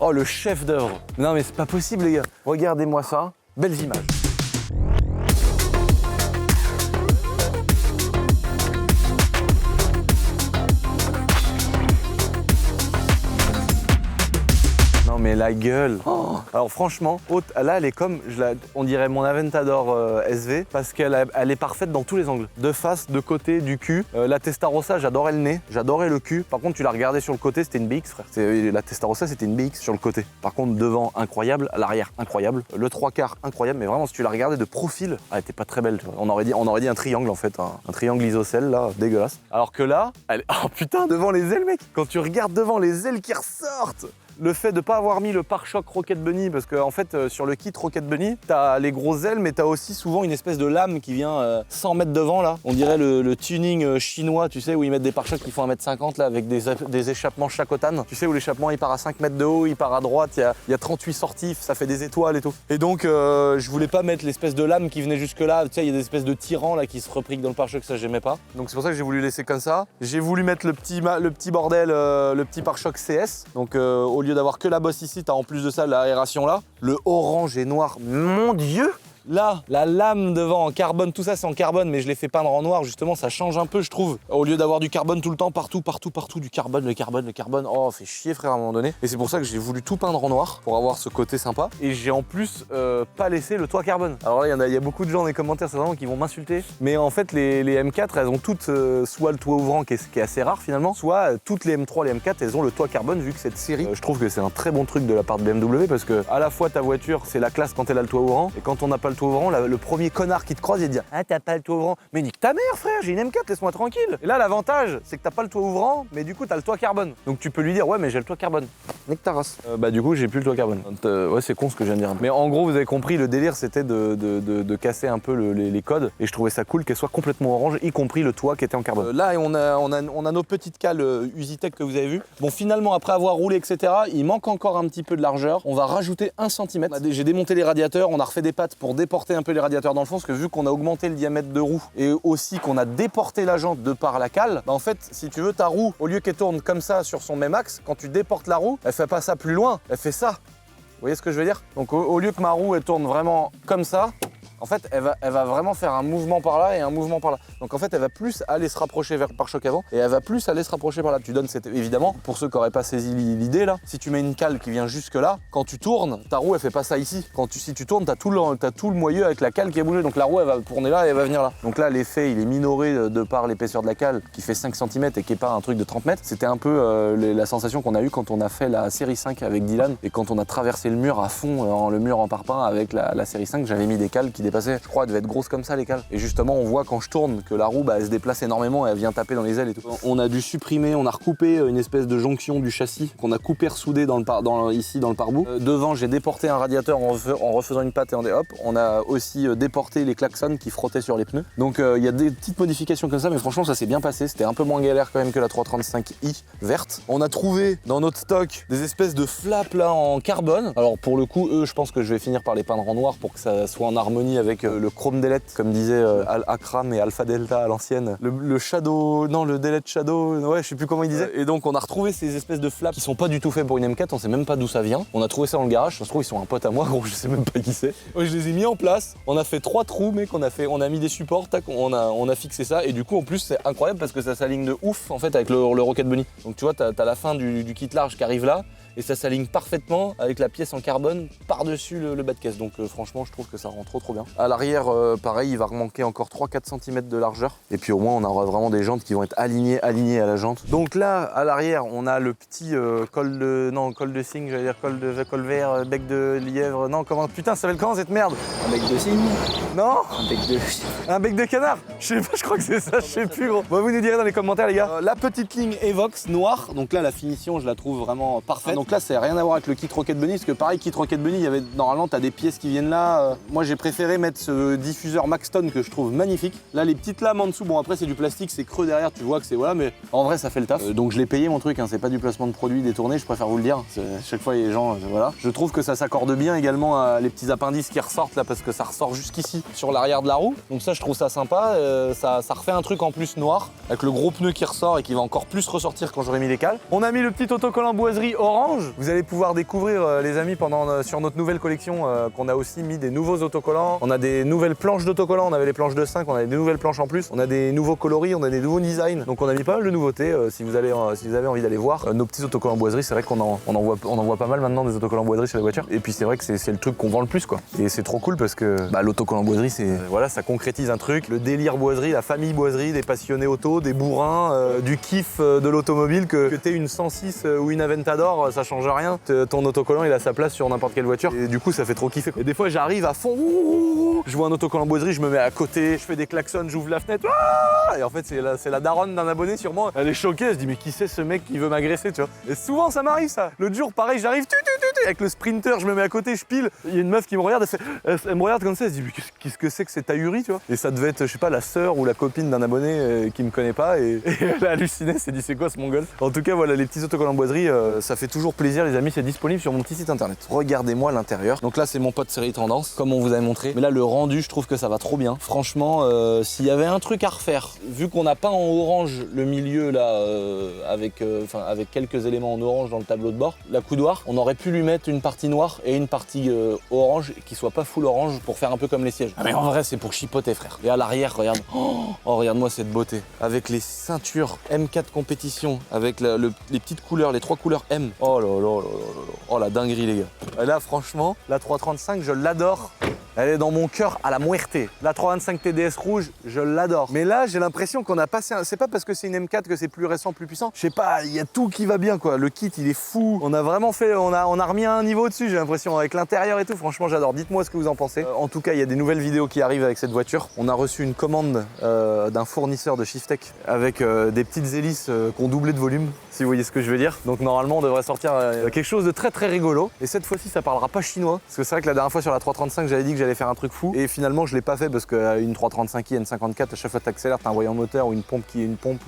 Oh, le chef d'œuvre. Non, mais c'est pas possible, les gars. Regardez-moi ça. Belles images. mais la gueule. Oh. Alors franchement, là elle est comme, on dirait mon Aventador SV parce qu'elle est parfaite dans tous les angles. De face, de côté, du cul. La Testarossa, j'adorais le nez, j'adorais le cul. Par contre, tu la regardais sur le côté, c'était une BX, frère. La Testarossa, c'était une BX sur le côté. Par contre, devant, incroyable. À l'arrière, incroyable. Le 3/4, incroyable. Mais vraiment, si tu la regardais de profil, elle était pas très belle. Tu vois. On aurait dit un triangle en fait, un triangle isocèle là, dégueulasse. Alors que là, oh putain, devant les ailes, mec. Quand tu regardes devant les ailes qui ressortent. Le fait de ne pas avoir mis le pare-choc Rocket Bunny, parce qu'en fait, sur le kit Rocket Bunny, t'as les grosses ailes, mais t'as aussi souvent une espèce de lame qui vient 100 mètres devant, là. On dirait le tuning chinois, tu sais, où ils mettent des pare-chocs qui font 1m50, là, avec des échappements Chacotan. Tu sais, où l'échappement, il part à 5 mètres de haut, il part à droite, il y a 38 sorties, ça fait des étoiles et tout. Et donc, je voulais pas mettre l'espèce de lame qui venait jusque-là. Tu sais, il y a des espèces de tirants, là, qui se repriquent dans le pare-choc, ça, j'aimais pas. Donc, c'est pour ça que j'ai voulu laisser comme ça. J'ai voulu mettre le petit bordel, le petit pare-choc CS. Donc, au lieu d'avoir que la bosse ici, t'as en plus de ça l'aération là. Le orange et noir, mon Dieu! Là, la lame devant en carbone, tout ça c'est en carbone, mais je l'ai fait peindre en noir, justement, ça change un peu, je trouve. Au lieu d'avoir du carbone tout le temps, partout, du carbone, le carbone. Oh, fait chier, frère, à un moment donné. Et c'est pour ça que j'ai voulu tout peindre en noir, pour avoir ce côté sympa. Et j'ai en plus pas laissé le toit carbone. Alors là, il y a beaucoup de gens dans les commentaires, c'est vraiment qui vont m'insulter. Mais en fait, les M4, elles ont toutes soit le toit ouvrant, qui est assez rare finalement, soit toutes les M3, les M4, elles ont le toit carbone, vu que cette série, je trouve que c'est un très bon truc de la part de BMW, parce que à la fois ta voiture, c'est la classe quand elle a le toit ouvrant, et quand on n'a pas le toit ouvrant, le premier connard qui te croise, il dit « Ah, t'as pas le toit ouvrant ?» Mais nique ta mère, frère, j'ai une M4, laisse-moi tranquille. Et là, l'avantage, c'est que t'as pas le toit ouvrant, mais du coup, t'as le toit carbone. Donc tu peux lui dire « Ouais, mais j'ai le toit carbone. » Nique ta race. Du coup, j'ai plus le toit carbone. Ouais, c'est con ce que je viens de dire. Mais en gros, vous avez compris, le délire, c'était de casser un peu les codes. Et je trouvais ça cool qu'elle soit complètement orange, y compris le toit qui était en carbone. Là, on a nos petites cales Usitech que vous avez vues. Bon, finalement, après avoir roulé, etc., il manque encore un petit peu de largeur. On va rajouter 1 cm. J'ai démonté les radiateurs, on a refait des pattes pour déporter un peu les radiateurs dans le fond, parce que vu qu'on a augmenté le diamètre de roue et aussi qu'on a déporté la jante de par la cale, en fait, si tu veux, ta roue, au lieu qu'elle tourne comme ça sur son même axe, quand tu déportes la roue, elle fait pas ça plus loin, elle fait ça. Vous voyez ce que je veux dire? Donc au lieu que ma roue, elle tourne vraiment comme ça, en fait, elle va vraiment faire un mouvement par là et un mouvement par là. Donc en fait, elle va plus aller se rapprocher vers le pare-choc avant et elle va plus aller se rapprocher par là. Tu donnes évidemment, pour ceux qui n'auraient pas saisi l'idée là, si tu mets une cale qui vient jusque là, quand tu tournes, ta roue elle fait pas ça ici. Si tu tournes, t'as tout le moyeu avec la cale qui a bougé. Donc la roue elle va tourner là et elle va venir là. Donc là, l'effet il est minoré de par l'épaisseur de la cale qui fait 5 cm et qui est pas un truc de 30 mètres. C'était un peu la sensation qu'on a eue quand on a fait la série 5 avec Dylan et quand on a traversé le mur à fond, le mur en parpaing avec la série 5, j'avais mis des cales qui dépassaient, je crois, elle devait être grosse comme ça les cales. Et justement, on voit quand je tourne que la roue elle se déplace énormément et elle vient taper dans les ailes et tout. On a dû supprimer, on a recoupé une espèce de jonction du châssis qu'on a coupé ressoudé ici dans le pare-boue. Devant, j'ai déporté un radiateur en refaisant une patte et hop. On a aussi déporté les klaxons qui frottaient sur les pneus. Donc il y a des petites modifications comme ça, mais franchement ça s'est bien passé. C'était un peu moins galère quand même que la 335i verte. On a trouvé dans notre stock des espèces de flaps là en carbone. Alors pour le coup, eux, je pense que je vais finir par les peindre en noir pour que ça soit en harmonie avec le chrome delete, comme disait Akram et Alpha Delta à l'ancienne. Le Shadow, non, le Delete Shadow, ouais, je sais plus comment il disait. Et donc on a retrouvé ces espèces de flaps qui sont pas du tout faits pour une M4, on sait même pas d'où ça vient. On a trouvé ça dans le garage, ça se trouve ils sont un pote à moi, gros, je sais même pas qui c'est. Ouais, je les ai mis en place, on a fait 3 trous, mec, on a mis des supports, tac, on a fixé ça, et du coup en plus c'est incroyable parce que ça s'aligne de ouf en fait avec le Rocket Bunny. Donc tu vois, t'as la fin du kit large qui arrive là, et ça s'aligne parfaitement avec la pièce en carbone par-dessus le bas de caisse. Donc franchement, je trouve que ça rend trop bien. À l'arrière, pareil, il va manquer encore 3-4 cm de largeur. Et puis au moins, on aura vraiment des jantes qui vont être alignées à la jante. Donc là, à l'arrière, on a le petit col de cygne, j'allais dire col vert, bec de lièvre. Non, comment? Putain, ça s'appelle comment cette merde? Un bec de cygne? Non? Un bec de canard? Je sais pas, je crois que c'est ça, je sais plus, gros. Bon, vous nous direz dans les commentaires, les gars. La petite ligne Evox noire. Donc là, la finition, je la trouve vraiment parfaite. Donc là, ça n'a rien à voir avec le kit Rocket Bunny, parce que pareil, kit Rocket Bunny, normalement, t'as des pièces qui viennent là. Moi, j'ai préféré mettre ce diffuseur Maxton que je trouve magnifique. Là, les petites lames en dessous, bon, après, c'est du plastique, c'est creux derrière, tu vois que c'est voilà, mais en vrai, ça fait le taf. Donc, je l'ai payé mon truc, hein, c'est pas du placement de produit détourné, je préfère vous le dire. Chaque fois, les gens, voilà. Je trouve que ça s'accorde bien également à les petits appendices qui ressortent là, parce que ça ressort jusqu'ici sur l'arrière de la roue. Donc, ça, je trouve ça sympa. Ça refait un truc en plus noir, avec le gros pneu qui ressort et qui va encore plus ressortir quand j'aurai mis les cales. On a mis le petit autocollant boiserie orange. change. Vous allez pouvoir découvrir, les amis, sur notre nouvelle collection, qu'on a aussi mis des nouveaux autocollants. On a des nouvelles planches d'autocollants, on avait les planches de 5, on a des nouvelles planches en plus. On a des nouveaux coloris, on a des nouveaux designs. Donc on a mis pas mal de nouveautés, si vous avez envie d'aller voir. Nos petits autocollants boiserie, c'est vrai qu'on en voit pas mal maintenant des autocollants boiserie sur les voitures. Et puis c'est vrai que c'est le truc qu'on vend le plus, quoi. Et c'est trop cool parce que l'autocollant boiserie, voilà, ça concrétise un truc. Le délire boiserie, la famille boiserie, des passionnés auto, des bourrins, du kiff de l'automobile, que t'aies une 106 ou une Aventador, ça change rien. Ton autocollant, il a sa place sur n'importe quelle voiture. Et du coup, ça fait trop kiffer. Et des fois, j'arrive à fond, je vois un autocollant boiserie, je me mets à côté, je fais des klaxons, j'ouvre la fenêtre. Et en fait, c'est la daronne d'un abonné sûrement. Elle est choquée, elle se dit mais qui c'est ce mec qui veut m'agresser, tu vois. Et souvent, ça m'arrive ça. L'autre jour, pareil, j'arrive avec le Sprinter, je me mets à côté, je pile. Il y a une meuf qui me regarde, elle me regarde comme ça, elle se dit mais qu'est-ce que c'est que cette ahurie, tu vois. Et ça devait être, je sais pas, la sœur ou la copine d'un abonné qui me connaît pas et elle a halluciné, elle s'est dit c'est quoi ce mongol. En tout cas, voilà, les petits autocollants boiserie, ça fait toujours plaisir, les amis, c'est disponible sur mon petit site internet. Regardez-moi l'intérieur. Donc là, c'est mon pote série tendance, comme on vous avait montré. Mais là, le rendu, je trouve que ça va trop bien. Franchement, s'il y avait un truc à refaire, vu qu'on n'a pas en orange le milieu là, avec quelques éléments en orange dans le tableau de bord, la coudoir, on aurait pu lui mettre une partie noire et une partie orange qui soit pas full orange pour faire un peu comme les sièges. Ah, mais en vrai, c'est pour chipoter, frère. Et à l'arrière, regarde. Oh, regarde-moi cette beauté. Avec les ceintures M4 compétition, avec les petites couleurs, les 3 couleurs M. Oh là là là là là. Oh la dinguerie, les gars. Et là, franchement, la 335, je l'adore. Elle est dans mon cœur à la muerte. La 325 TDS rouge, je l'adore. Mais là, j'ai l'impression qu'on a passé C'est pas parce que c'est une M4 que c'est plus récent, plus puissant. Je sais pas, il y a tout qui va bien, quoi. Le kit, il est fou. On a vraiment fait... On a remis un niveau dessus, j'ai l'impression, avec l'intérieur et tout. Franchement, j'adore. Dites-moi ce que vous en pensez. En tout cas, il y a des nouvelles vidéos qui arrivent avec cette voiture. On a reçu une commande d'un fournisseur de Shiftech avec des petites hélices qui ont doublé de volume, si vous voyez ce que je veux dire. Donc normalement, on devrait sortir quelque chose de très très rigolo. Et cette fois-ci, ça parlera pas chinois. Parce que c'est vrai que la dernière fois sur la 335, j'avais dit que j'allais faire un truc fou. Et finalement, je l'ai pas fait parce qu'une 335i N54, à chaque fois que t'accélères, t'as un voyant moteur ou une pompe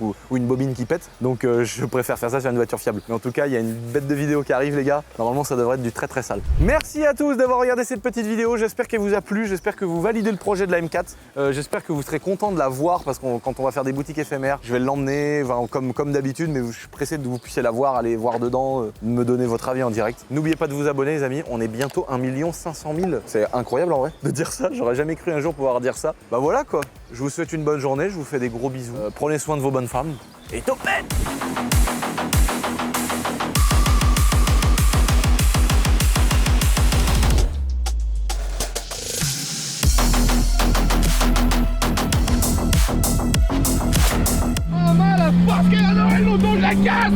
ou une bobine qui pète. Donc je préfère faire ça sur une voiture fiable. Mais en tout cas, il y a une bête de vidéo qui arrive, les gars. Normalement, ça devrait être du très très sale. Merci à tous d'avoir regardé cette petite vidéo. J'espère qu'elle vous a plu. J'espère que vous validez le projet de la M4. J'espère que vous serez content de la voir parce que quand on va faire des boutiques éphémères, je vais l'emmener comme d'habitude, mais je suis pressé de vous puissiez la voir, aller voir dedans, me donner votre avis en direct. N'oubliez pas de vous abonner, les amis. On est bientôt 1 500 000. C'est incroyable en vrai de dire ça. J'aurais jamais cru un jour pouvoir dire ça. Bah voilà quoi. Je vous souhaite une bonne journée. Je vous fais des gros bisous. Prenez soin de vos bonnes femmes. Et topette! Oh mal, parce qu'elle a Noël, l'auto, je la casse.